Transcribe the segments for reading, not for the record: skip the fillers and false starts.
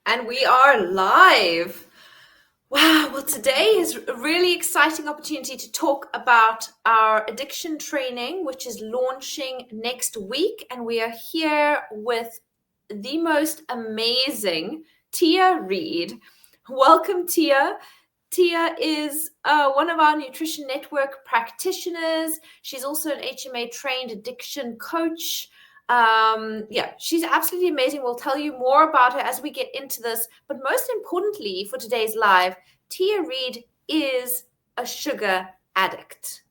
And we are live. Wow, well, today is a really exciting opportunity to talk about our addiction training, which is launching next week. And we are here with the most amazing Tia Reid. Welcome, Tia. Tia is one of our Nutrition Network practitioners. She's also an HMA-trained addiction coach. She's absolutely amazing. We'll tell you more about her as we get into this. But most importantly, for today's live, Tia Reid is a sugar addict.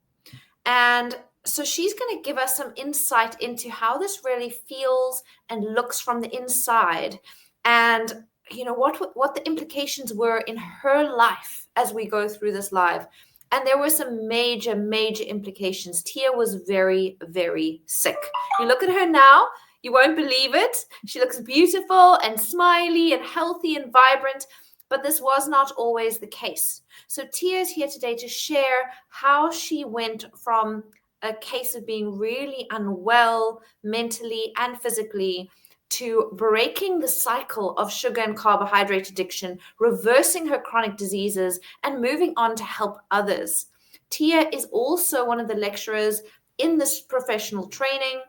And so she's going to give us some insight into how this really feels and looks from the inside. And what the implications were in her life as we go through this live. And there were some major implications. Tia was very, very sick. You look at her now, you won't believe it. She looks beautiful and smiley and healthy and vibrant, but this was not always the case. So Tia is here today to share how she went from a case of being really unwell mentally and physically to breaking the cycle of sugar and carbohydrate addiction, reversing her chronic diseases, and moving on to help others. Tia is also one of the lecturers in this professional training.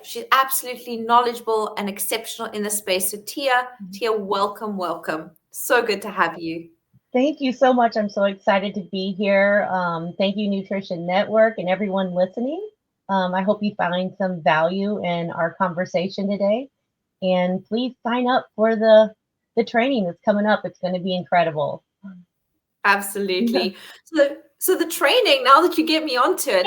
She's absolutely knowledgeable and exceptional in this space. So Tia, welcome. So good to have you. Thank you so much. I'm so excited to be here. Thank you, Nutrition Network, and everyone listening. I hope you find some value in our conversation today. And please sign up for the training that's coming up. It's going to be incredible. Absolutely. So the training, now that you get me onto it,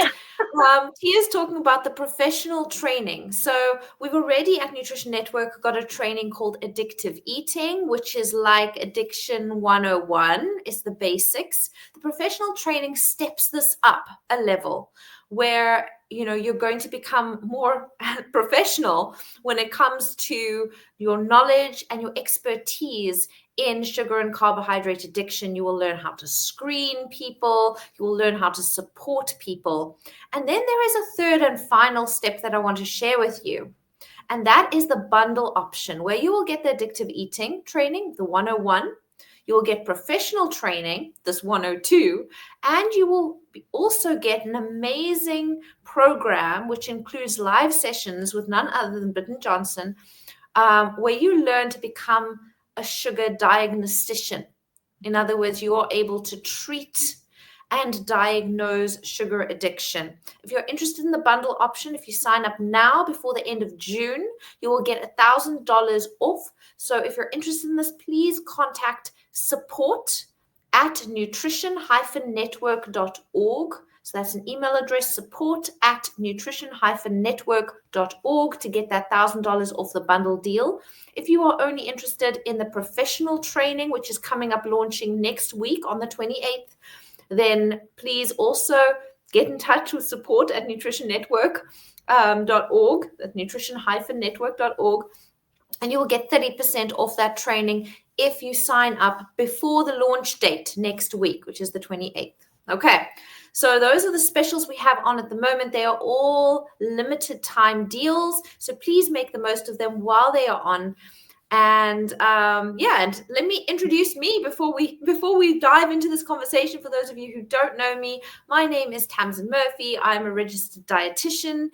Tia's talking about the professional training. So we've already at Nutrition Network got a training called Addictive Eating, which is like Addiction 101. It's the basics. The professional training steps this up a level where you're going to become more professional when it comes to your knowledge and your expertise in sugar and carbohydrate addiction. You will learn how to screen people. You will learn how to support people. And then there is a third and final step that I want to share with you. And that is the bundle option, where you will get the addictive eating training, the 101. You will get professional training, this 102, and you will also get an amazing program, which includes live sessions with none other than Britton Johnson, where you learn to become a sugar diagnostician. In other words, you are able to treat and diagnose sugar addiction. If you're interested in the bundle option, if you sign up now before the end of June, you will get $1,000 off. So if you're interested in this, please contact support@nutrition-network.org. So that's an email address, support@nutrition-network.org, to get that $1,000 off the bundle deal. If you are only interested in the professional training, which is coming up launching next week on the 28th, then please also get in touch with support@nutrition-network.org, that's nutrition-network.org, and you will get 30% off that training if you sign up before the launch date next week, which is the 28th. Okay, so those are the specials we have on at the moment. They are all limited time deals, so please make the most of them while they are on. And and let me introduce me before we dive into this conversation. For those of you who don't know me, my name is Tamzyn Murphy. I'm a registered dietitian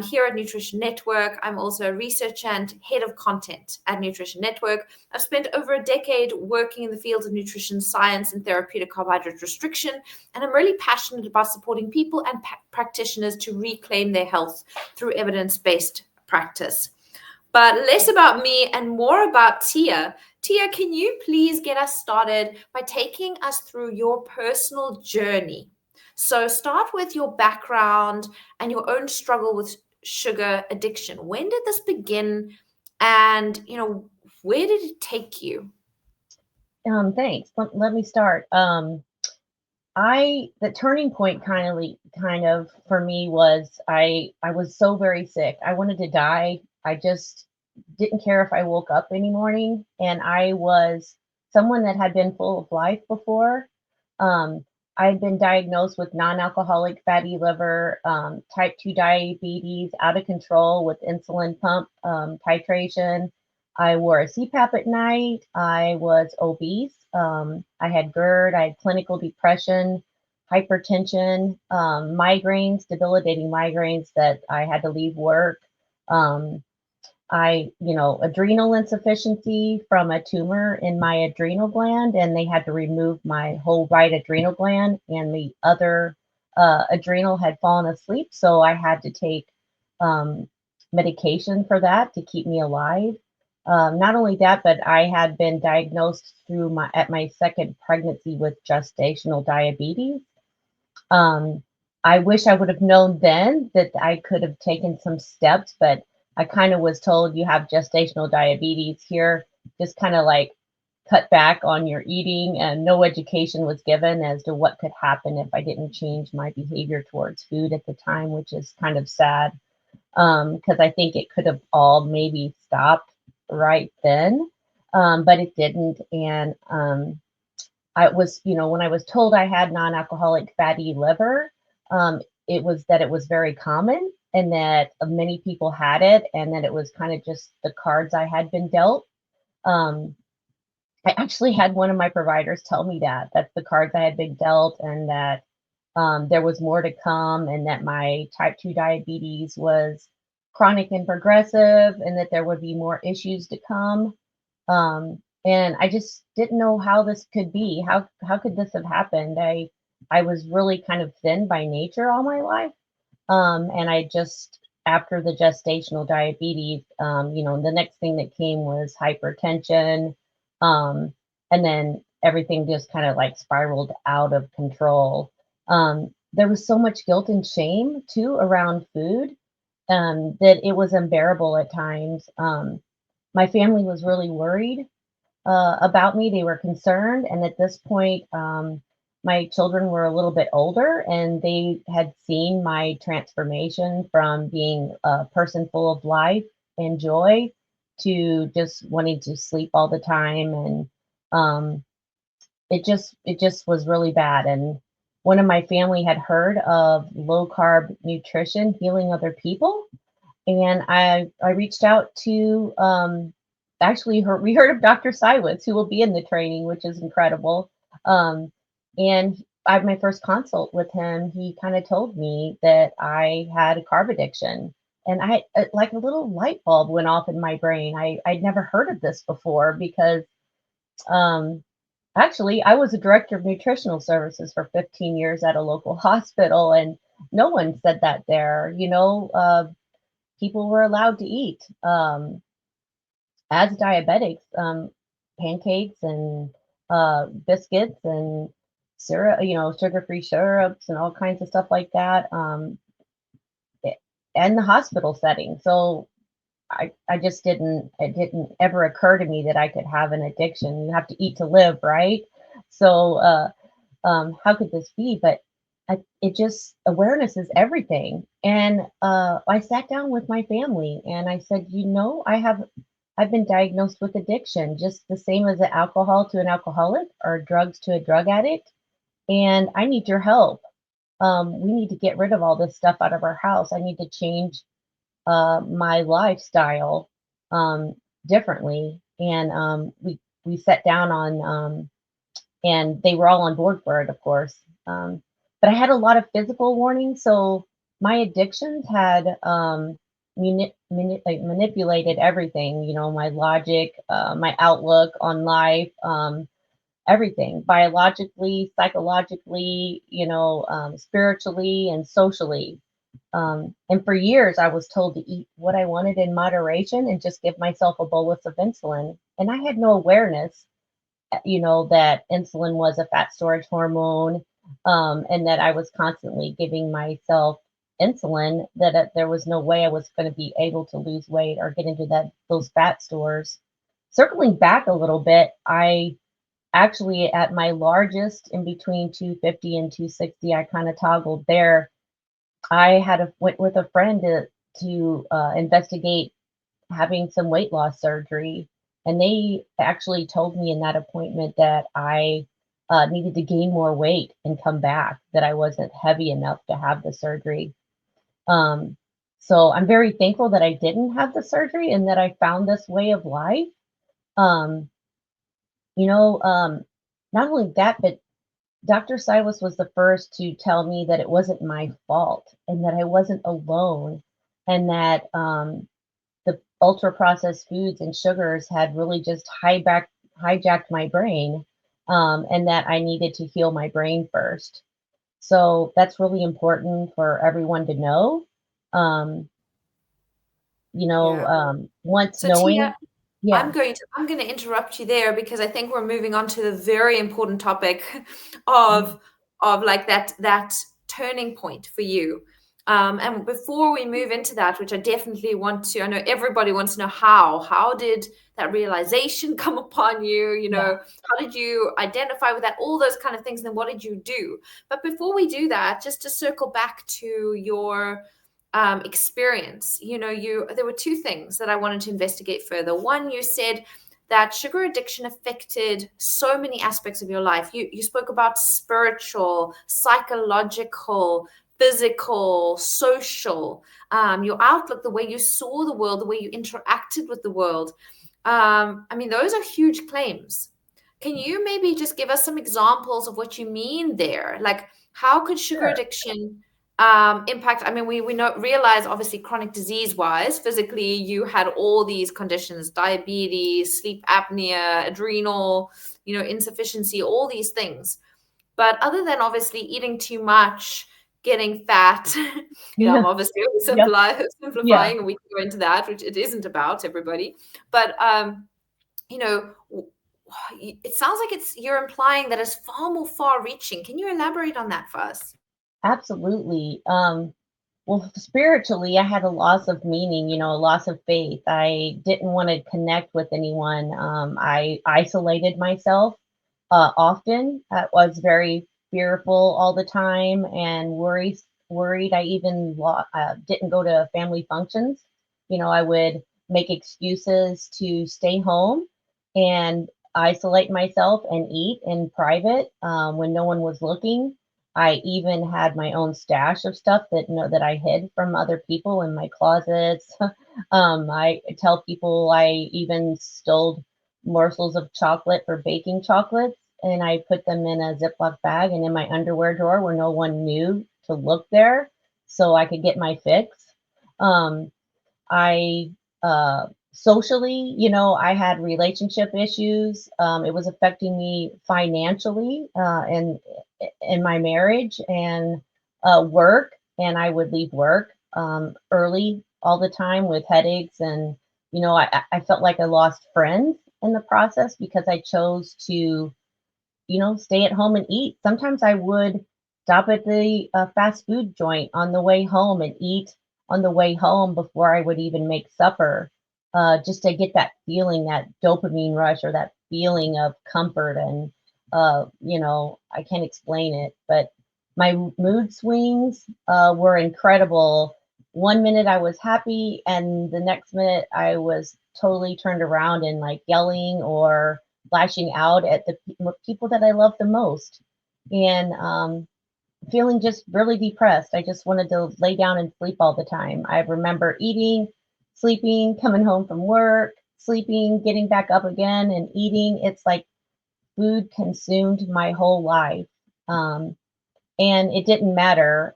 here at Nutrition Network. I'm also a researcher and head of content at Nutrition Network. I've spent over a decade working in the fields of nutrition science and therapeutic carbohydrate restriction, and I'm really passionate about supporting people and practitioners to reclaim their health through evidence-based practice. But less about me and more about Tia. Tia, can you please get us started by taking us through your personal journey? So start with your background and your own struggle with sugar addiction. When did this begin? And, where did it take you? Thanks. Let me start. The turning point kind of for me was I was so very sick. I wanted to die. I just didn't care if I woke up any morning, and I was someone that had been full of life before. I had been diagnosed with non-alcoholic fatty liver, type 2 diabetes, out of control with insulin pump titration. I wore a CPAP at night. I was obese. I had GERD. I had clinical depression, hypertension, migraines, debilitating migraines that I had to leave work. Um, adrenal insufficiency from a tumor in my adrenal gland, and they had to remove my whole right adrenal gland, and the other adrenal had fallen asleep. So I had to take um, medication for that to keep me alive. Not only that, but I had been diagnosed at my second pregnancy with gestational diabetes. Um, I wish I would have known then that I could have taken some steps, but I kind of was told you have gestational diabetes here, just kind of like cut back on your eating, and no education was given as to what could happen if I didn't change my behavior towards food at the time, which is kind of sad because I think it could have all maybe stopped right then, but it didn't. And I was, when I was told I had non-alcoholic fatty liver, it was very common and that many people had it, and that it was kind of just the cards I had been dealt. Um, I actually had one of my providers tell me that that's the cards I had been dealt, and that there was more to come, and that my type 2 diabetes was chronic and progressive, and that there would be more issues to come. And I just didn't know how this could be. How could this have happened? I was really kind of thin by nature all my life. And I just after the gestational diabetes, the next thing that came was hypertension. Um, and then everything just kind of like spiraled out of control. There was so much guilt and shame too around food, that it was unbearable at times. My family was really worried about me. They were concerned, and at this point, my children were a little bit older, and they had seen my transformation from being a person full of life and joy to just wanting to sleep all the time, and um, it just was really bad. And one of my family had heard of low carb nutrition healing other people, and I reached out to we heard of Dr. Sywitz, who will be in the training, which is incredible. And I had my first consult with him. He kind of told me that I had a carb addiction, and I like a little light bulb went off in my brain. I'd never heard of this before because um, actually I was a director of nutritional services for 15 years at a local hospital, and no one said that there. People were allowed to eat. As diabetics, pancakes and biscuits and syrup, sugar-free syrups and all kinds of stuff like that, and the hospital setting. So I just it didn't ever occur to me that I could have an addiction. You have to eat to live, right? So how could this be? But it just awareness is everything. And I sat down with my family and I said, I've been diagnosed with addiction, just the same as an alcohol to an alcoholic or drugs to a drug addict, and I need your help. We need to get rid of all this stuff out of our house. I need to change my lifestyle differently. And we sat down and they were all on board for it, of course. But I had a lot of physical warnings, so my addictions had manipulated everything. My logic, my outlook on life, everything biologically, psychologically, spiritually, and socially. And for years, I was told to eat what I wanted in moderation and just give myself a bolus of insulin. And I had no awareness, that insulin was a fat storage hormone, and that I was constantly giving myself insulin, that there was no way I was going to be able to lose weight or get into those fat stores. Circling back a little bit, I actually at my largest in between 250 and 260, I kind of toggled there. I went with a friend to investigate having some weight loss surgery, and they actually told me in that appointment that I needed to gain more weight and come back, that I wasn't heavy enough to have the surgery. Um, so I'm very thankful that I didn't have the surgery and that I found this way of life. Um, you know, not only that, but Dr. Silas was the first to tell me that it wasn't my fault and that I wasn't alone, and that the ultra processed foods and sugars had really just hijacked my brain, and that I needed to heal my brain first. So that's really important for everyone to know. Um, Yeah. Once So Tia, knowing, yeah, I'm going to interrupt you there because I think we're moving on to the very important topic of like that turning point for you. And before we move into that, which I definitely want to, I know everybody wants to know how did that realization come upon you? yeah, How did you identify with that? All those kind of things. Then what did you do? But before we do that, just to circle back to your experience, there were two things that I wanted to investigate further. One, you said that sugar addiction affected so many aspects of your life. You spoke about spiritual, psychological, physical, social, your outlook, the way you saw the world, the way you interacted with the world. I mean, those are huge claims. Can you maybe just give us some examples of what you mean there? Like, how could sugar sure, addiction impact? I mean, we know realize obviously chronic disease wise, physically, you had all these conditions: diabetes, sleep apnea, adrenal, insufficiency, all these things. But other than obviously eating too much, getting fat, I'm obviously yeah, yeah. simplifying, and we can go into that, which it isn't about everybody. But you know, it sounds like you're implying that it's far more far-reaching. Can you elaborate on that for us? Absolutely. Well, spiritually, I had a loss of meaning, a loss of faith. I didn't want to connect with anyone. I isolated myself often. I was very fearful all the time and worried. I even didn't go to family functions. I would make excuses to stay home and isolate myself and eat in private when no one was looking. I even had my own stash of stuff that I hid from other people in my closets. I tell people I even stole morsels of chocolate for baking chocolates, and I put them in a Ziploc bag and in my underwear drawer where no one knew to look there, so I could get my fix. Um, I Socially, I had relationship issues. It was affecting me financially, in my marriage and work. And I would leave work early all the time with headaches, and I felt like I lost friends in the process because I chose to stay at home and eat. Sometimes I would stop at the fast food joint on the way home and eat on the way home before I would even make supper, just to get that feeling, that dopamine rush, or that feeling of comfort. And, I can't explain it, but my mood swings were incredible. One minute I was happy, and the next minute I was totally turned around and like yelling or lashing out at the people that I love the most, and feeling just really depressed. I just wanted to lay down and sleep all the time. I remember eating, sleeping, coming home from work, sleeping, getting back up again, and eating. It's like food consumed my whole life. Um, and it didn't matter,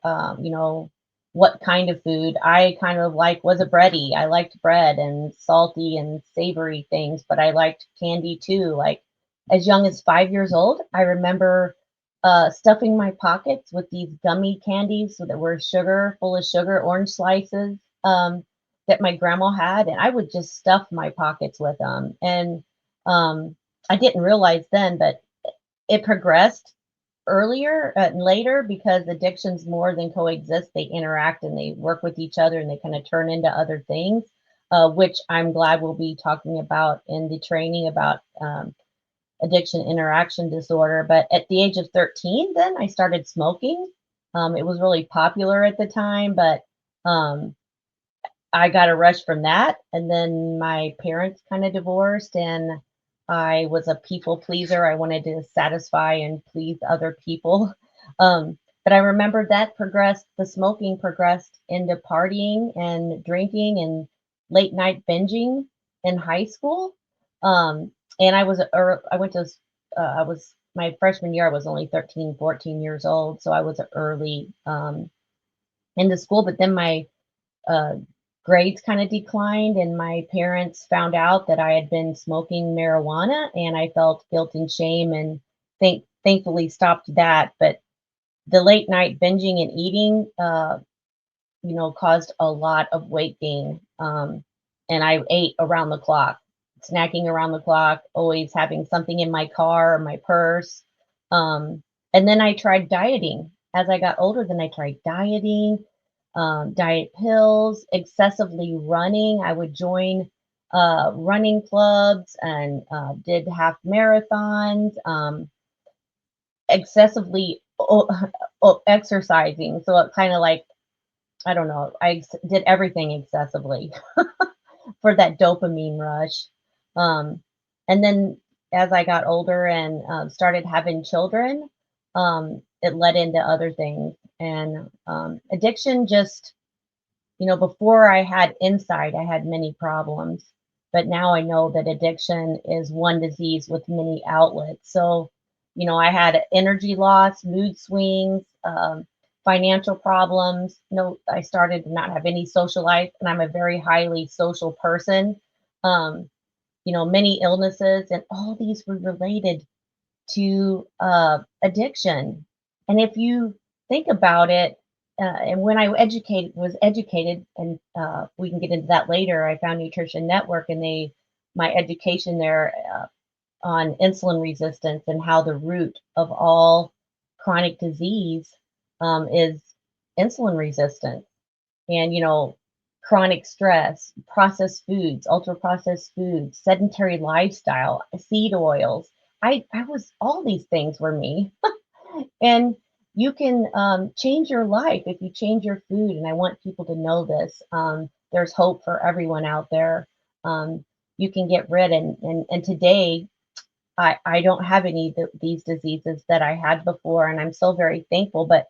what kind of food. I kind of was a bready. I liked bread and salty and savory things, but I liked candy too. Like as young as 5 years old, I remember stuffing my pockets with these gummy candies that were full of sugar, orange slices, that my grandma had, and I would just stuff my pockets with them. And I didn't realize then, but it progressed earlier and later, because addictions more than coexist. They interact and they work with each other, and they kind of turn into other things, which I'm glad we'll be talking about in the training about addiction interaction disorder. But at the age of 13, then I started smoking. It was really popular at the time, but um, I got a rush from that, and then my parents kind of divorced, and I was a people pleaser. I wanted to satisfy and please other people. But I remember the smoking progressed into partying and drinking and late night binging in high school. And I went to, I was, my freshman year, I was only 13, 14 years old. So I was early into school, but then my uh, grades kind of declined, and my parents found out that I had been smoking marijuana, and I felt guilt and shame, and thankfully stopped that. But the late night binging and eating, caused a lot of weight gain. And I ate around the clock, snacking around the clock, always having something in my car or my purse. Um, and then I tried dieting. As I got older, then I tried dieting, diet pills, excessively running. I would join running clubs and did half marathons, excessively exercising. So it kind of like, I don't know, did everything excessively for that dopamine rush. Um, and then as I got older and started having children, it led into other things. And addiction just, before I had insight, I had many problems. But now I know that addiction is one disease with many outlets. So, I had energy loss, mood swings, financial problems. I started to not have any social life, and I'm a very highly social person. Um, many illnesses, and all these were related to addiction. And if you think about it, and when I was educated, and we can get into that later, I found Nutrition Network, and my education there on insulin resistance and how the root of all chronic disease is insulin resistance. And chronic stress, processed foods, ultra processed foods, sedentary lifestyle, seed oils. I was, all these things were me. And you can change your life if you change your food. And I want people to know this. There's hope for everyone out there. You can get rid, and today I don't have any of these diseases that I had before, and I'm so very thankful. But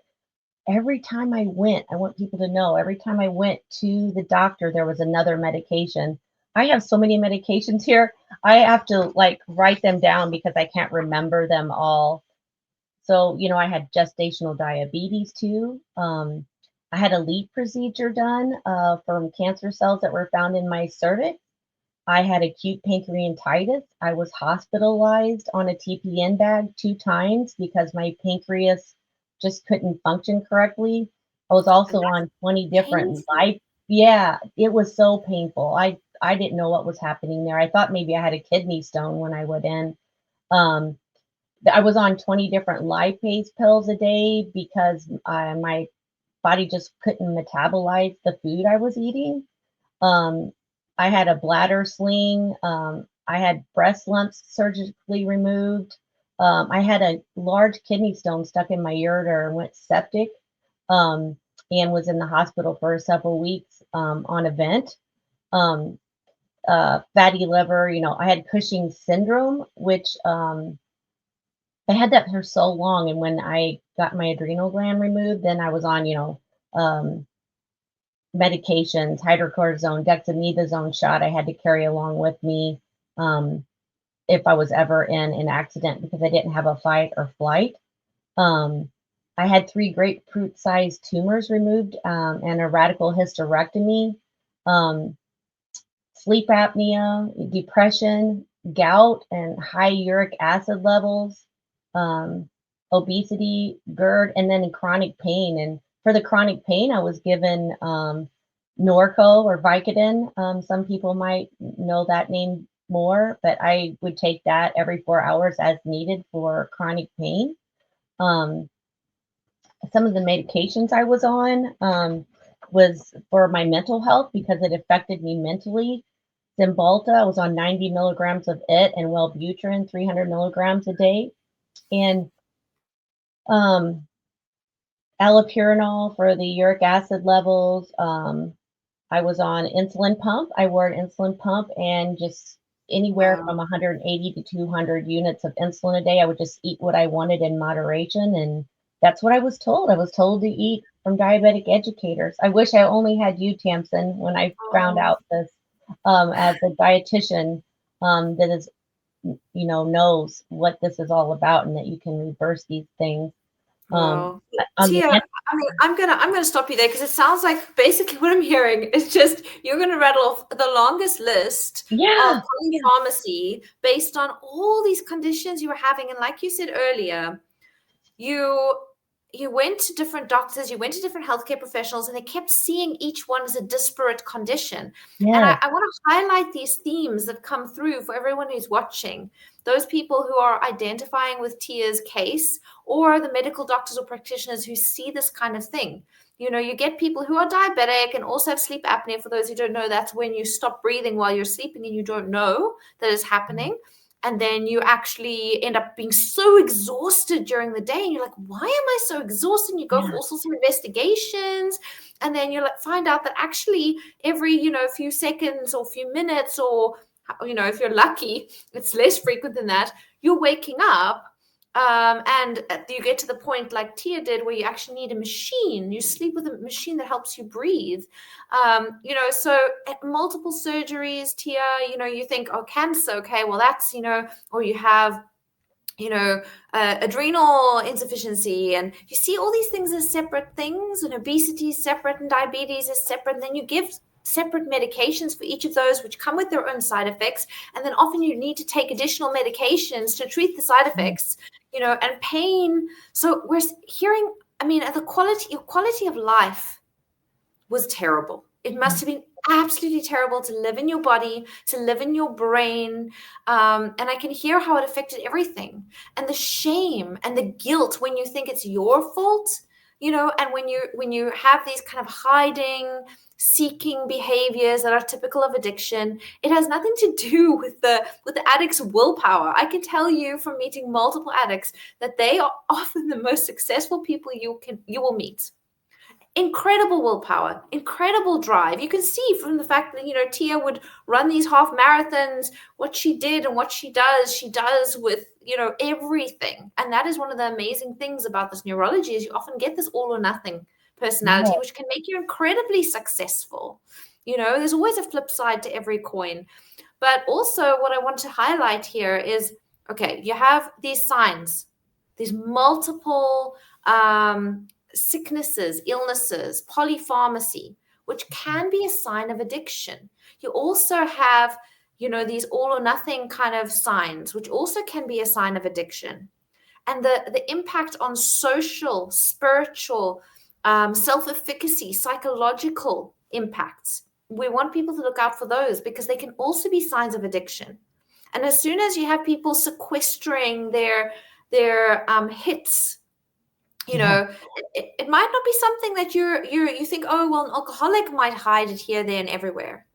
every time I want people to know, every time I went to the doctor, there was another medication. I have so many medications here. I have to like write them down because I can't remember them all. So, I had gestational diabetes too. I had a lead procedure done from cancer cells that were found in my cervix. I had acute pancreatitis. I was hospitalized on a TPN bag 2 times because my pancreas just couldn't function correctly. I was And also that's on 20 different painful. life. Yeah, it was so painful. I didn't know what was happening there. I thought maybe I had a kidney stone when I went in. Um, I was on 20 different lipase pills a day because my body just couldn't metabolize the food I was eating. Um, I had a bladder sling. I had breast lumps surgically removed. I had a large kidney stone stuck in my ureter and went septic, um, and was in the hospital for several weeks on a vent. Um, Fatty liver, I had Cushing's syndrome, which I had that for so long. And when I got my adrenal gland removed, then I was on, um, medications, hydrocortisone, dexamethasone shot I had to carry along with me um, if I was ever in an accident because I didn't have a fight or flight. Um, I had 3 grapefruit-sized tumors removed and a radical hysterectomy, um, sleep apnea, depression, gout, and high uric acid levels, um, obesity, GERD, and then chronic pain. And for the chronic pain, I was given Norco or Vicodin. Some people might know that name more, but I would take that every 4 hours as needed for chronic pain. Um, some of the medications I was on was for my mental health because it affected me mentally. Cymbalta, I was on 90 milligrams of it, and Wellbutrin, 300 milligrams a day. And um, allopurinol for the uric acid levels. I was on insulin pump. I wore an insulin pump and just anywhere Wow. from 180 to 200 units of insulin a day. I would just eat what I wanted in moderation. And that's what I was told. I was told to eat from diabetic educators. I wish I only had you, Tamsin, when I found Oh, out this as a dietitian. that is, knows what this is all about and that you can reverse these things. Wow. On the Tia, I mean, I'm gonna stop you there because it sounds like basically what I'm hearing is just you're gonna rattle off the longest list of yeah, polypharmacy based on all these conditions you were having. And like you said earlier, you you went to different doctors, you went to different healthcare professionals, and they kept seeing each one as a disparate condition. And yes, I want to highlight these themes that come through for everyone who's watching. Those people who are identifying with Tia's case, or the medical doctors or practitioners who see this kind of thing. You get people who are diabetic and also have sleep apnea. For those who don't know, that's when you stop breathing while you're sleeping and you don't know that is happening. And then you actually end up being so exhausted during the day, and you're like, why am I so exhausted? And you go for yeah, all sorts of investigations, and then you find out that actually every few seconds or few minutes, or if you're lucky, it's less frequent than that, you're waking up, and you get to the point like Tia did, where you actually need a machine. You sleep with a machine that helps you breathe. So multiple surgeries, Tia, you think, oh, cancer, okay, well, that's, or you have, adrenal insufficiency, and you see all these things as separate things, and obesity is separate, and diabetes is separate, and then you give separate medications for each of those, which come with their own side effects, and then often you need to take additional medications to treat the side effects, and pain. So we're hearing, I mean, your quality of life was terrible. It must have been absolutely terrible to live in your body, to live in your brain. And I can hear how it affected everything. And the shame and the guilt when you think it's your fault, and when you have these kind of hiding, seeking behaviors that are typical of addiction, it has nothing to do with the addict's willpower. I can tell you from meeting multiple addicts that they are often the most successful people you will meet. Incredible willpower, incredible drive. You can see from the fact that, Tia would run these half marathons, what she did and what she does with, everything. And that is one of the amazing things about this neurology, is you often get this all or nothing personality, yeah, which can make you incredibly successful. There's always a flip side to every coin. But also what I want to highlight here is, okay, you have these signs, these multiple sicknesses, illnesses, polypharmacy, which can be a sign of addiction. You also have, these all or nothing kind of signs, which also can be a sign of addiction. And the impact on social, spiritual, self-efficacy, psychological impacts. We want people to look out for those, because they can also be signs of addiction. And as soon as you have people sequestering their hits, yeah, it might not be something that you think, oh, well, an alcoholic might hide it here, there, and everywhere.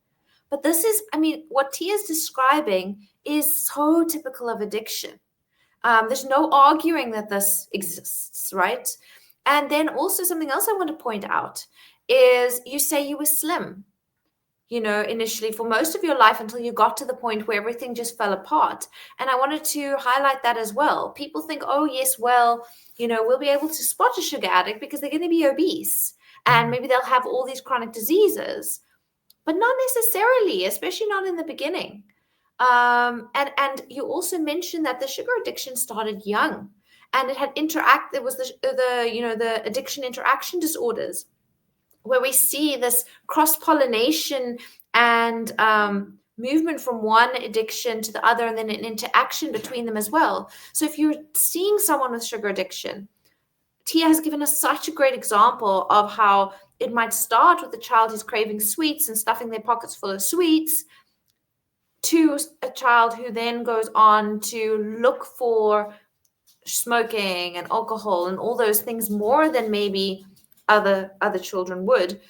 But this is, I mean, what Tia's describing is so typical of addiction. There's no arguing that this exists, right? And then also something else I want to point out is, you say you were slim, initially for most of your life, until you got to the point where everything just fell apart. And I wanted to highlight that as well. People think, oh, yes, well, we'll be able to spot a sugar addict because they're going to be obese, and maybe they'll have all these chronic diseases, but not necessarily, especially not in the beginning. And you also mentioned that the sugar addiction started young, and there was the addiction interaction disorders, where we see this cross-pollination and movement from one addiction to the other, and then an interaction between them as well. So if you're seeing someone with sugar addiction, Tia has given us such a great example of how it might start with a child who's craving sweets and stuffing their pockets full of sweets, to a child who then goes on to look for smoking and alcohol and all those things more than maybe other children would.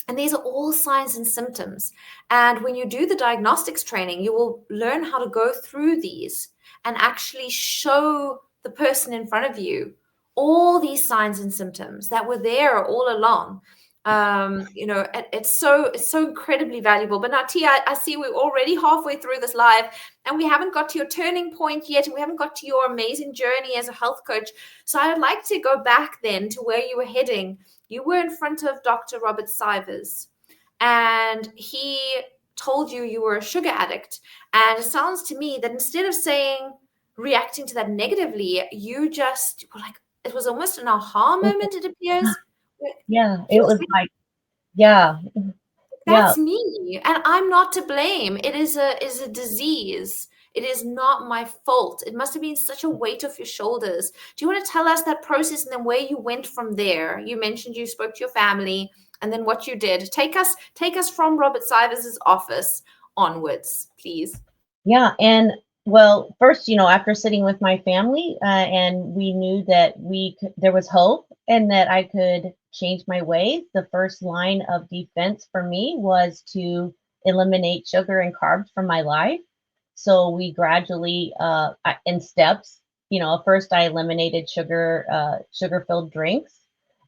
And these are all signs and symptoms. And when you do the diagnostics training, you will learn how to go through these and actually show the person in front of you all these signs and symptoms that were there all along. It's so incredibly valuable. But now, Tia, I see we're already halfway through this live, and we haven't got to your turning point yet, and we haven't got to your amazing journey as a health coach. So I would like to go back then to where you were heading. You were in front of Dr. Robert Sivers, and he told you were a sugar addict. And it sounds to me that instead of reacting to that negatively, you just were like, it was almost an aha moment, it appears. Yeah, it You was was like, yeah, yeah, that's me, and I'm not to blame. It is a disease. It is not my fault. It must have been such a weight off your shoulders. Do you want to tell us that process and then where you went from there? You mentioned you spoke to your family and then what you did. Take us from Robert Sivers's office onwards, please. yeah. And well, first, after sitting with my family, and we knew that there was hope and that I could change my ways, the first line of defense for me was to eliminate sugar and carbs from my life. So we gradually, in steps, first I eliminated sugar-filled drinks,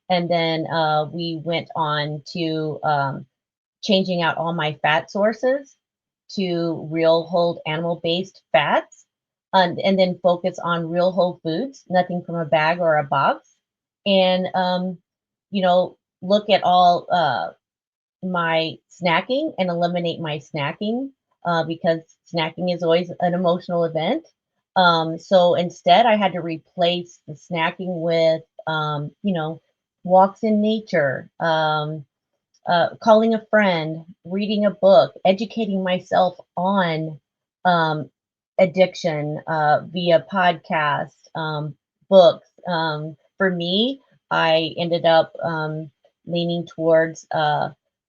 and then we went on to changing out all my fat sources to real whole animal-based fats, and then focus on real whole foods, nothing from a bag or a box, and look at all my snacking and eliminate my snacking, because snacking is always an emotional event. So instead, I had to replace the snacking with, walks in nature, calling a friend, reading a book, educating myself on um, addiction via podcast, books. For me, I ended up leaning towards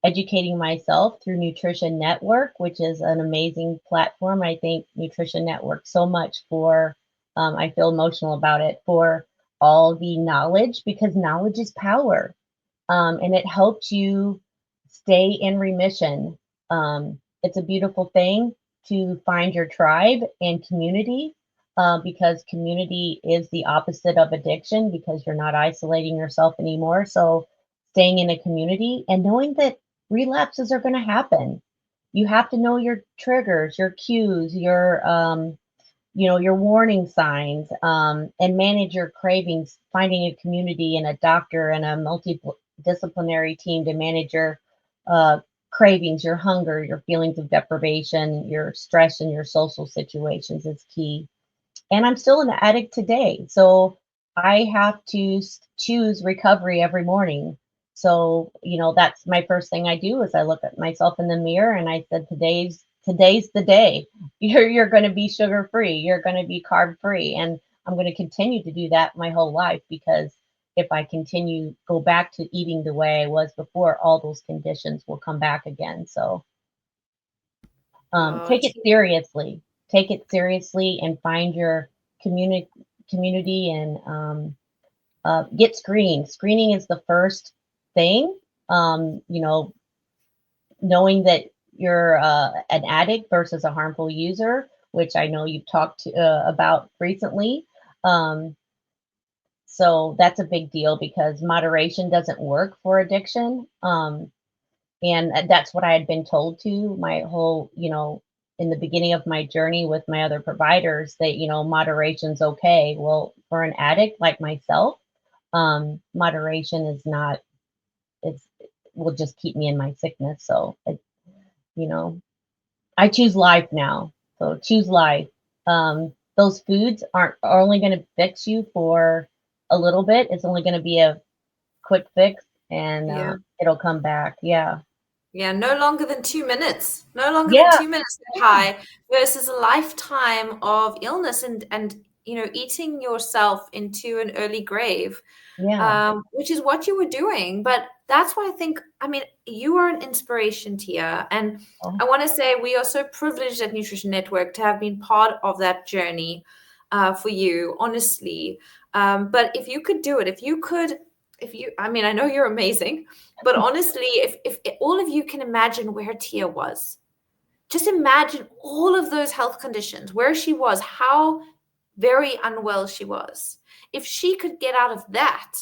educating myself through Nutrition Network, which is an amazing platform. I thank Nutrition Network so much for, I feel emotional about it, for all the knowledge, because knowledge is power. And it helps you stay in remission. It's a beautiful thing to find your tribe and community, because community is the opposite of addiction, because you're not isolating yourself anymore. So, staying in a community and knowing that relapses are going to happen. You have to know your triggers, your cues, your warning signs, and manage your cravings, finding a community and a doctor and a multidisciplinary team to manage your uh, cravings, your hunger, your feelings of deprivation, your stress, and your social situations is key. And I'm still an addict today. So I have to choose recovery every morning. So, that's my first thing I do is I look at myself in the mirror and I said, today's the day. You're going to be sugar free. You're going to be carb free. And I'm going to continue to do that my whole life, because if I go back to eating the way I was before, all those conditions will come back again. So, Oh, take it seriously. Take it seriously and find your community, and get screened. Screening is the first thing. Knowing that you're an addict versus a harmful user, which I know you've talked about recently. Um, so that's a big deal, because moderation doesn't work for addiction. And that's what I had been told to my whole, in the beginning of my journey with my other providers, that, moderation's okay. Well, for an addict like myself, moderation is not, it's, will just keep me in my sickness. So, you know, I choose life now. So choose life. Those foods are only going to fix you for a little bit. It's only going to be a quick fix, and yeah. it'll come back. Yeah. Yeah, no longer than 2 minutes. No longer than Yeah. 2 minutes that high versus a lifetime of illness and eating yourself into an early grave, Yeah. which is what you were doing. But that's why I think, I mean, you are an inspiration, Tia. And Oh, I want to say we are so privileged at Nutrition Network to have been part of that journey for you, honestly. But if you could do it, I mean, I know you're amazing, but honestly, if all of you can imagine where Tia was, just imagine all of those health conditions, where she was, how very unwell she was. If she could get out of that,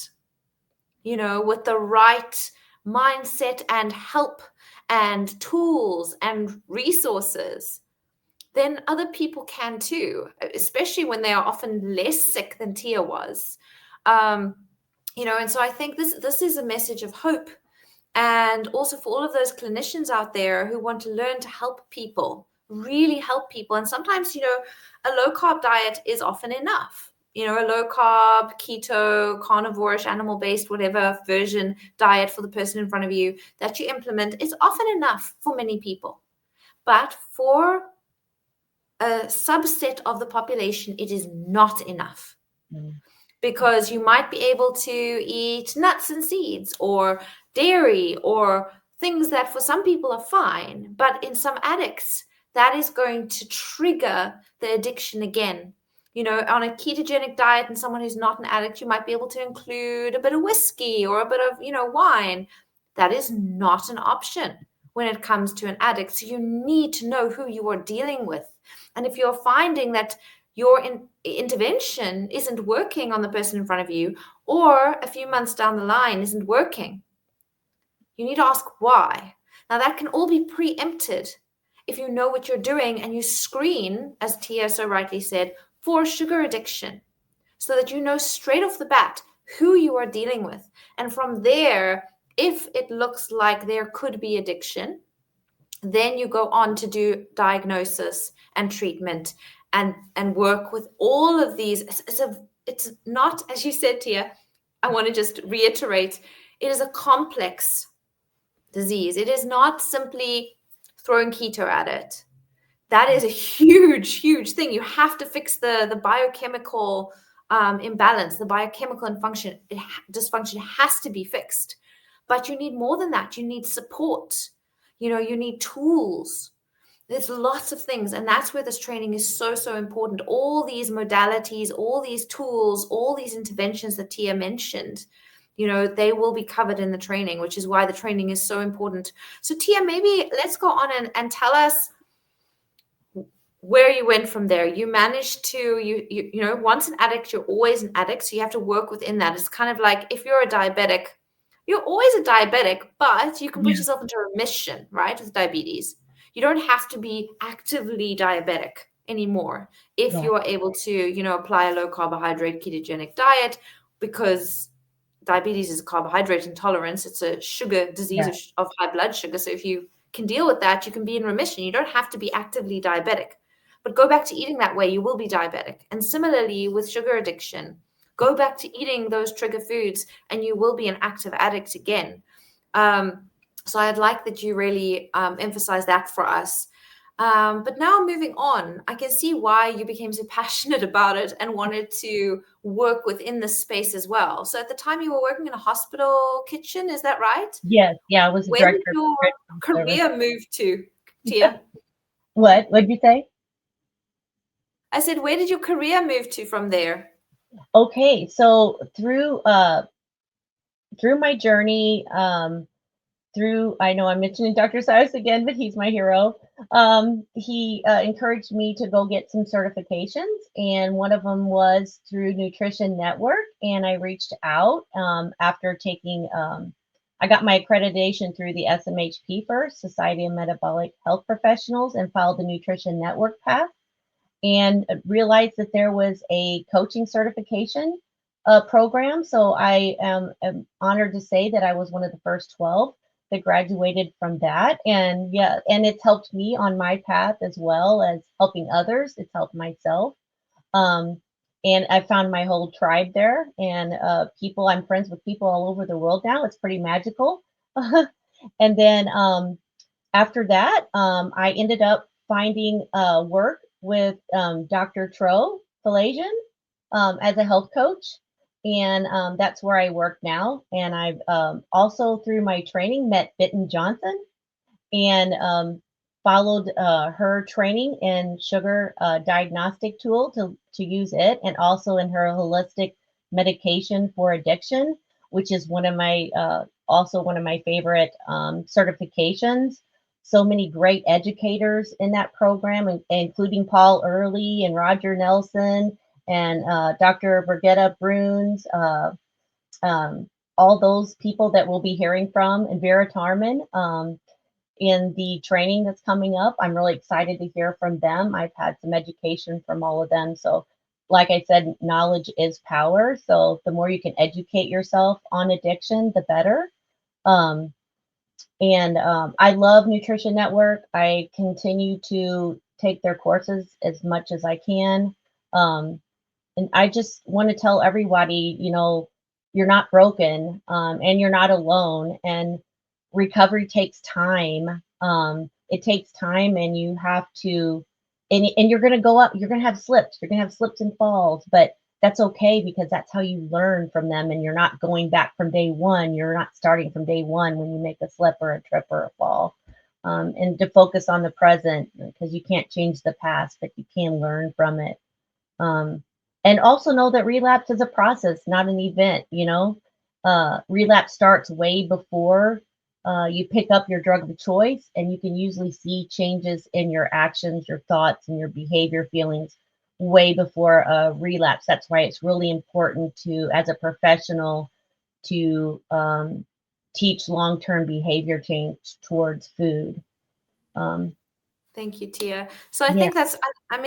with the right mindset and help and tools and resources, then other people can too, especially when they are often less sick than Tia was. And so I think this is a message of hope And also for all of those clinicians out there who want to learn to help people, really help people. And sometimes, a low carb diet is often enough. A low carb, keto, carnivore-ish, animal-based, whatever version diet for the person in front of you that you implement is often enough for many people. But for a subset of the population, it is not enough. Because you might be able to eat nuts and seeds or dairy or things that for some people are fine, but in some addicts, that is going to trigger the addiction again. On a ketogenic diet and someone who's not an addict, you might be able to include a bit of whiskey or a bit of, wine. That is not an option when it comes to an addict. So you need to know who you are dealing with. And if you're finding that your intervention isn't working on the person in front of you, or a few months down the line isn't working, you need to ask why. Now, that can all be preempted if you know what you're doing and you screen, as Tia so rightly said, for sugar addiction, so that you know straight off the bat who you are dealing with. And from there, if it looks like there could be addiction, then you go on to do diagnosis and treatment and work with all of these. It's not, as you said, Tia, I want to just reiterate, it is a complex disease. It is not simply throwing keto at it. That is a huge, huge thing. You have to fix the biochemical imbalance, the biochemical dysfunction has to be fixed. But you need more than that. You need support. You need tools. There's lots of things. And that's where this training is so, so important. All these modalities, all these tools, all these interventions that Tia mentioned, they will be covered in the training, which is why the training is so important. So Tia, maybe let's go on and tell us where you went from there. You managed to, once an addict, you're always an addict. So you have to work within that. It's kind of like if you're a diabetic, you're always a diabetic, but you can put yourself into remission, right, with diabetes. You don't have to be actively diabetic anymore if you are able to, apply a low carbohydrate ketogenic diet, because diabetes is a carbohydrate intolerance. It's a sugar disease of high blood sugar. So if you can deal with that, you can be in remission. You don't have to be actively diabetic. But go back to eating that way, you will be diabetic. And similarly with sugar addiction, go back to eating those trigger foods and you will be an active addict again. So I'd like that you really emphasize that for us. But now moving on, I can see why you became so passionate about it and wanted to work within this space as well. So at the time you were working in a hospital kitchen, is that right? Yes. Yeah, I was the director. Where did your career move to, Tia? What did you say? I said, where did your career move to from there? Okay, so through my journey, I know I'm mentioning Dr. Cyrus again, but he's my hero. He encouraged me to go get some certifications, and one of them was through Nutrition Network. And I reached out after taking, I got my accreditation through the SMHP first, Society of Metabolic Health Professionals, and followed the Nutrition Network path, and realized that there was a coaching certification program. So I am honored to say that I was one of the first 12 that graduated from that. And it's helped me on my path as well as helping others. It's helped myself. And I found my whole tribe there, and I'm friends with people all over the world now. It's pretty magical. And then after that, I ended up finding work with Dr. Tro Falasian as a health coach. And that's where I work now. And I've also, through my training, met Bitten Johnson and followed her training in sugar diagnostic tool to use it, and also in her holistic medication for addiction, which is one of my favorite certifications. So many great educators in that program, including Paul Early and Roger Nelson and Dr. Brigitta Bruns, all those people that we'll be hearing from, and Vera Tarman in the training that's coming up. I'm really excited to hear from them. I've had some education from all of them. So like I said, knowledge is power. So the more you can educate yourself on addiction, the better. And I love Nutrition Network. I continue to take their courses as much as I can. Um, and I just want to tell everybody, you're not broken, and you're not alone. And recovery takes time. It takes time, and you have to, and you're going to go up. You're going to have slips. You're going to have slips and falls, but that's okay because that's how you learn from them. And you're not going back from day one. You're not starting from day one when you make a slip or a trip or a fall. And to focus on the present because you can't change the past, but you can learn from it. Um, and also know that relapse is a process, not an event. Relapse starts way before you pick up your drug of choice, and you can usually see changes in your actions, your thoughts, and your behavior feelings way before a relapse. That's why it's really important to, as a professional, to teach long-term behavior change towards food. Thank you, Tia. So I Yeah. think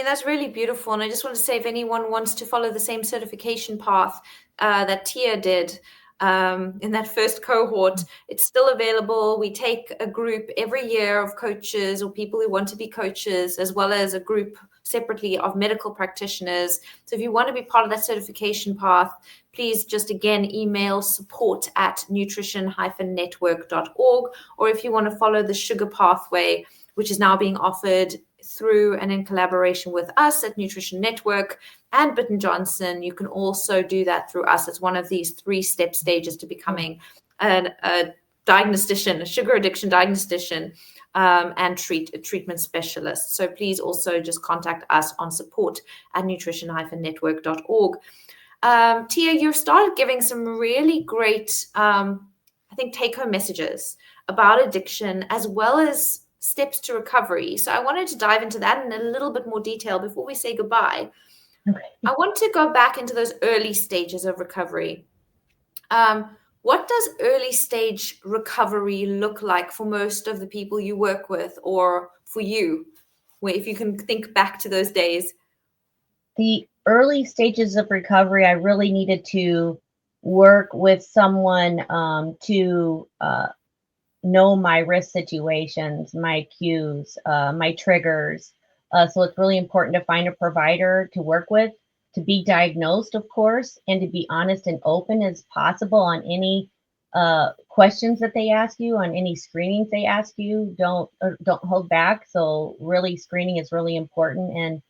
that's really beautiful. And I just want to say, if anyone wants to follow the same certification path that Tia did in that first cohort, it's still available. We take a group every year of coaches or people who want to be coaches, as well as a group separately of medical practitioners. So if you want to be part of that certification path, please just again email support@nutrition-network.org. Or if you want to follow the sugar pathway, which is now being offered through and in collaboration with us at Nutrition Network and Bitten Johnson, you can also do that through us. It's one of these 3-step stages to becoming a diagnostician, a sugar addiction diagnostician, and a treatment specialist. So please also just contact us on support@nutrition-network.org. Tia, you started giving some really great, I think, take-home messages about addiction as well as steps to recovery. So I wanted to dive into that in a little bit more detail before we say goodbye. Okay. I want to go back into those early stages of recovery. What does early stage recovery look like for most of the people you work with, or for you, if you can think back to those days? The early stages of recovery, I really needed to work with someone to know my risk situations, my cues, my triggers. So it's really important to find a provider to work with, to be diagnosed, of course, and to be honest and open as possible on any questions that they ask you, on any screenings they ask you. Don't hold back. So really, screening is really important. And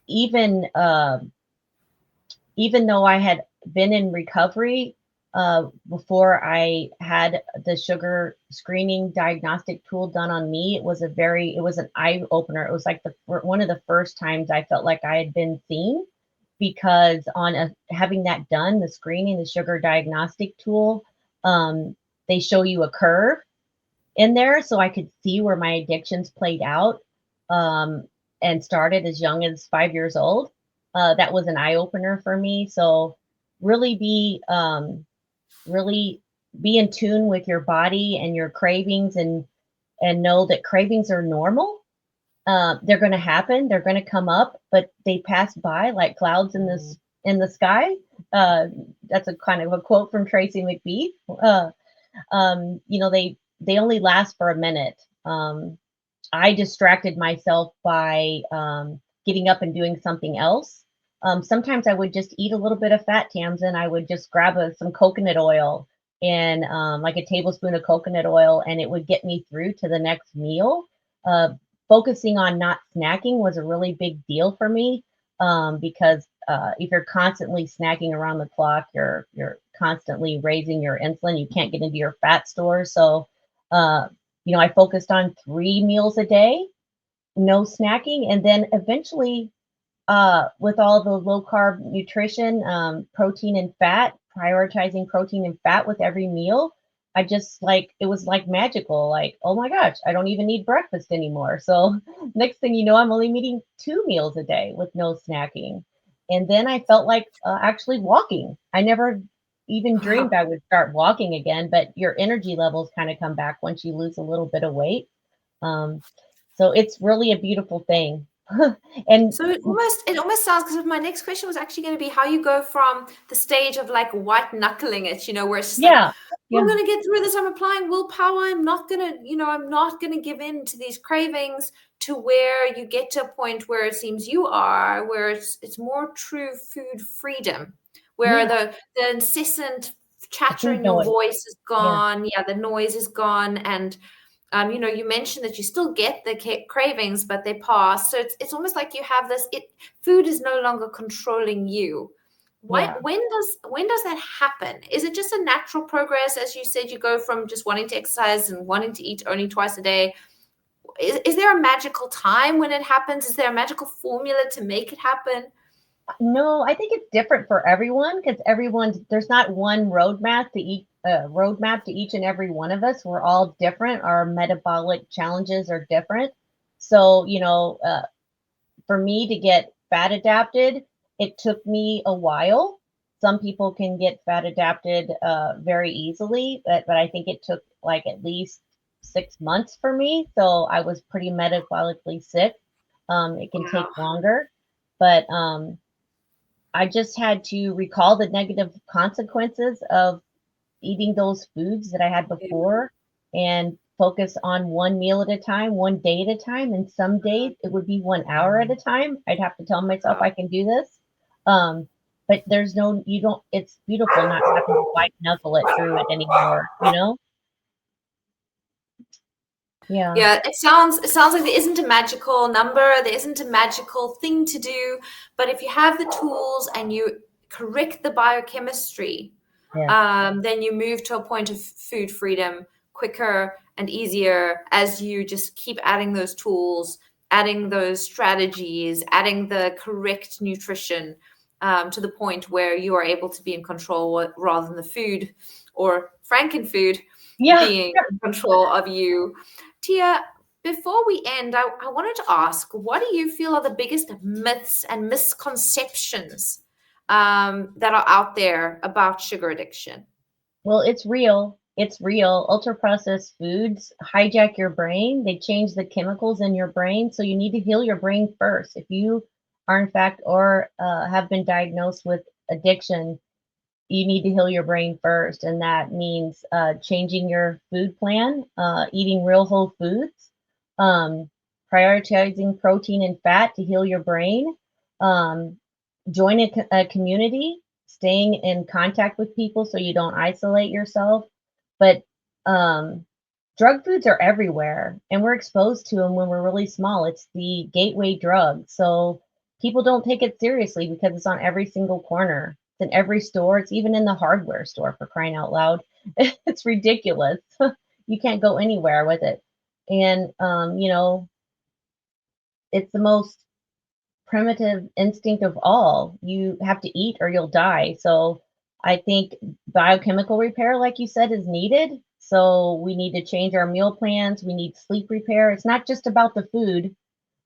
even even though I had been in recovery before I had the sugar screening diagnostic tool done on me, it was an eye opener. It was like one of the first times I felt like I had been seen, because having that done, the screening, the sugar diagnostic tool, they show you a curve in there, so I could see where my addictions played out, and started as young as 5 years old. That was an eye opener for me. So really really be in tune with your body and your cravings, and know that cravings are normal. They're going to happen. They're going to come up, but they pass by like clouds in the sky. That's a kind of a quote from Tracy McBeath. They only last for a minute. I distracted myself by getting up and doing something else. Sometimes I would just eat a little bit of fat, Tamzyn. I would just grab some coconut oil and like a tablespoon of coconut oil, and it would get me through to the next meal. Focusing on not snacking was a really big deal for me, because if you're constantly snacking around the clock, you're constantly raising your insulin. You can't get into your fat stores. So, I focused on 3 meals a day, no snacking, and then eventually, with all the low carb nutrition, protein and fat, prioritizing protein and fat with every meal, I just it was like magical. Like, oh my gosh, I don't even need breakfast anymore. So next thing you know, I'm only eating 2 meals a day with no snacking. And then I felt like actually walking. I never even dreamed I would start walking again, but your energy levels kind of come back once you lose a little bit of weight. So it's really a beautiful thing. And So it almost sounds, because my next question was actually going to be how you go from the stage of like white knuckling it, where it's just like, yeah, I'm Yeah. going to get through this. I'm applying willpower. I'm not going to, I'm not going to give in to these cravings, to where you get to a point where it seems you are, where it's more true food freedom, where Yeah. the incessant The chatter food in your noise. voice is Yeah. gone. Yeah, the noise is gone. And you mentioned that you still get the cravings, but they pass. So it's almost like you have this. Food is no longer controlling you. Why, Yeah. when does that happen? Is it just a natural progress, as you said, you go from just wanting to exercise and wanting to eat only twice a day? Is there a magical time when it happens? Is there a magical formula to make it happen? No, I think it's different for everyone because there's not one roadmap to each and every one of us. We're all different. Our metabolic challenges are different. So, for me to get fat adapted, it took me a while. Some people can get fat adapted very easily, but I think it took like at least 6 months for me. So I was pretty metabolically sick. It can take Wow. longer, but I just had to recall the negative consequences of eating those foods that I had Yeah. before and focus on one meal at a time, one day at a time. And some days it would be 1 hour at a time. I'd have to tell myself I can do this. Um, but it's beautiful not having to white knuckle it through it anymore, you know? Yeah. Yeah, it sounds like there isn't a magical number, there isn't a magical thing to do, but if you have the tools and you correct the biochemistry, Yeah. then you move to a point of food freedom quicker and easier as you just keep adding those tools, adding those strategies, adding the correct nutrition, to the point where you are able to be in control rather than the food or frankenfood Yeah. being in control of you. Tia, before we end, I wanted to ask, what do you feel are the biggest myths and misconceptions that are out there about sugar addiction? Well, it's real. It's real. Ultra processed foods hijack your brain. They change the chemicals in your brain. So you need to heal your brain first. If you are, in fact, or have been diagnosed with addiction, you need to heal your brain first. And that means changing your food plan, eating real whole foods, um, prioritizing protein and fat to heal your brain, um, join a community, staying in contact with people so you don't isolate yourself. But um, drug foods are everywhere, and we're exposed to them when we're really small. It's the gateway drug. So people don't take it seriously because it's on every single corner. It's in every store. It's even in the hardware store, for crying out loud. It's ridiculous. You can't go anywhere with it. And, it's the most primitive instinct of all. You have to eat or you'll die. So I think biochemical repair, like you said, is needed. So we need to change our meal plans. We need sleep repair. It's not just about the food.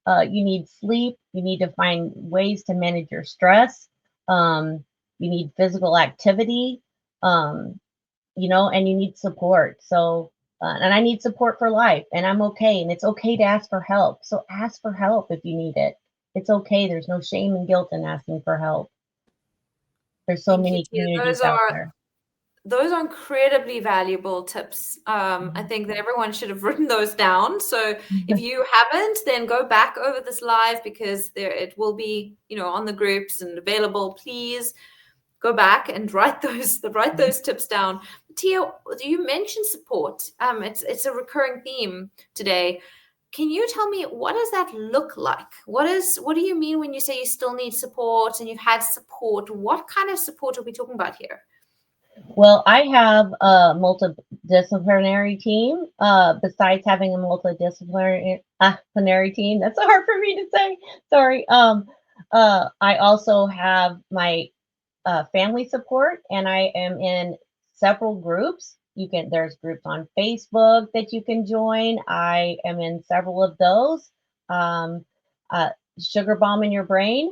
You need sleep. You need to find ways to manage your stress. Um, you need physical activity, um, and you need support. So, and I need support for life, and I'm okay. And it's okay to ask for help. So ask for help if you need it. It's okay. There's no shame and guilt in asking for help. There's so Thank you, many Tia. communities Those out are there. those are incredibly valuable tips. I Mhm. think that everyone should have written those down. So if you haven't, then go back over this live, because there it will be, on the groups and available. Please go back and write those tips down. Tia, you mentioned support. It's a recurring theme today. Can you tell me, what does that look like? What do you mean when you say you still need support and you've had support? What kind of support are we talking about here? Well, I have a multidisciplinary team. Besides having a multidisciplinary team, that's so hard for me to say. Sorry. I also have my family support, and I am in several groups. There's groups on Facebook that you can join. I am in several of those. Um, uh, Sugar Bomb in Your Brain.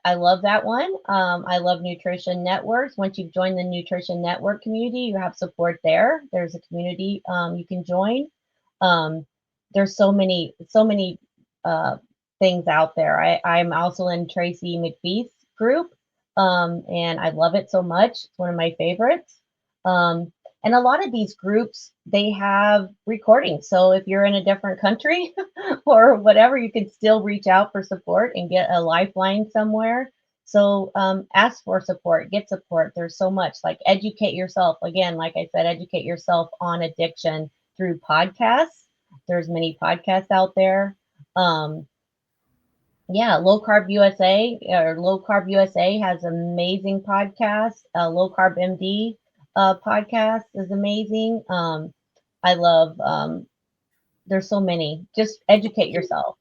I love that one. I love Nutrition Networks. Once you've joined the Nutrition Network community, you have support there. There's a community you can join. Um, there's so many uh, things out there. I'm also in Tracy McBee's group, and I love it so much. It's one of my favorites. Um, And a lot of these groups, they have recordings. So if you're in a different country or whatever, you can still reach out for support and get a lifeline somewhere. So ask for support, get support. There's so much, like educate yourself. Again, like I said, educate yourself on addiction through podcasts. There's many podcasts out there. Yeah, Low Carb USA or Low Carb USA has amazing podcasts. Low Carb MD podcast is amazing. I love, there's so many. Just educate yourself.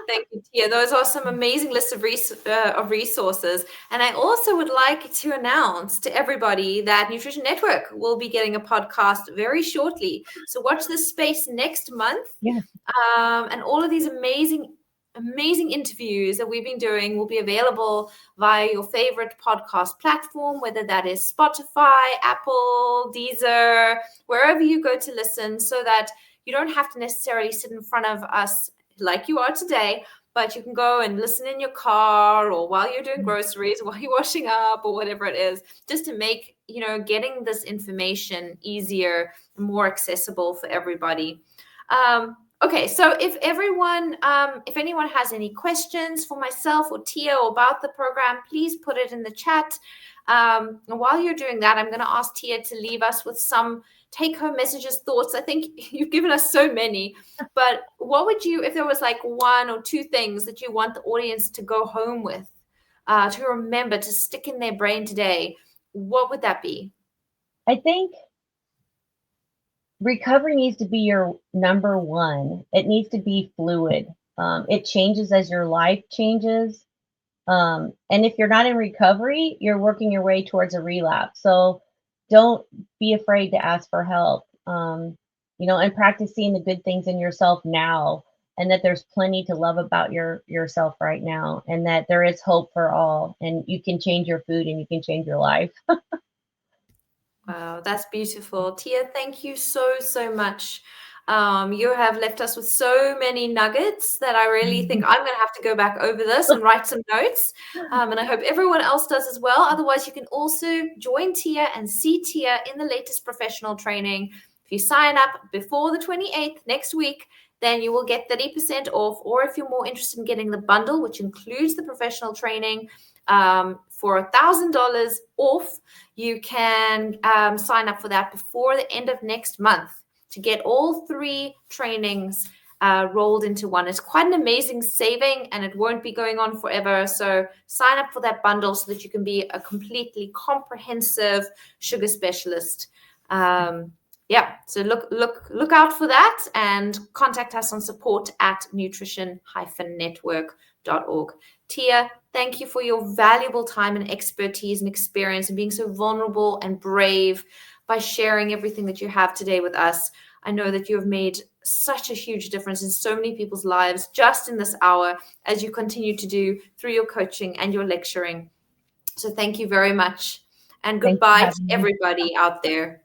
Thank you, Tia. Those are some amazing lists of resources. And I also would like to announce to everybody that Nutrition Network will be getting a podcast very shortly. So watch this space next month. Yeah. And all of these amazing interviews that we've been doing will be available via your favorite podcast platform, whether that is Spotify, Apple, Deezer, wherever you go to listen, so that you don't have to necessarily sit in front of us like you are today, but you can go and listen in your car or while you're doing groceries, while you're washing up or whatever it is, just to make, getting this information easier and more accessible for everybody. Okay, so if anyone has any questions for myself or Tia or about the program, please put it in the chat. And while you're doing that, I'm going to ask Tia to leave us with some take-home messages, thoughts. I think you've given us so many, but what would you, if there was like one or two things that you want the audience to go home with, to remember, to stick in their brain today, what would that be? I think recovery needs to be your number one. It needs to be fluid. It changes as your life changes. And if you're not in recovery, you're working your way towards a relapse. So don't be afraid to ask for help, and practice seeing the good things in yourself now, and that there's plenty to love about yourself right now, and that there is hope for all, and you can change your food and you can change your life. Wow, that's beautiful. Tia, thank you so, so much. You have left us with so many nuggets that I really think I'm going to have to go back over this and write some notes. And I hope everyone else does as well. Otherwise, you can also join Tia and see Tia in the latest professional training. If you sign up before the 28th next week, then you will get 30% off. Or if you're more interested in getting the bundle, which includes the professional training, for $1,000 off, you can sign up for that before the end of next month to get all three trainings rolled into one. It's quite an amazing saving, and it won't be going on forever. So sign up for that bundle so that you can be a completely comprehensive sugar specialist. So look out for that, and contact us on support@nutrition-network.org. Tia, thank you for your valuable time and expertise and experience and being so vulnerable and brave by sharing everything that you have today with us. I know that you have made such a huge difference in so many people's lives just in this hour, as you continue to do through your coaching and your lecturing. So thank you very much. And goodbye to everybody out there.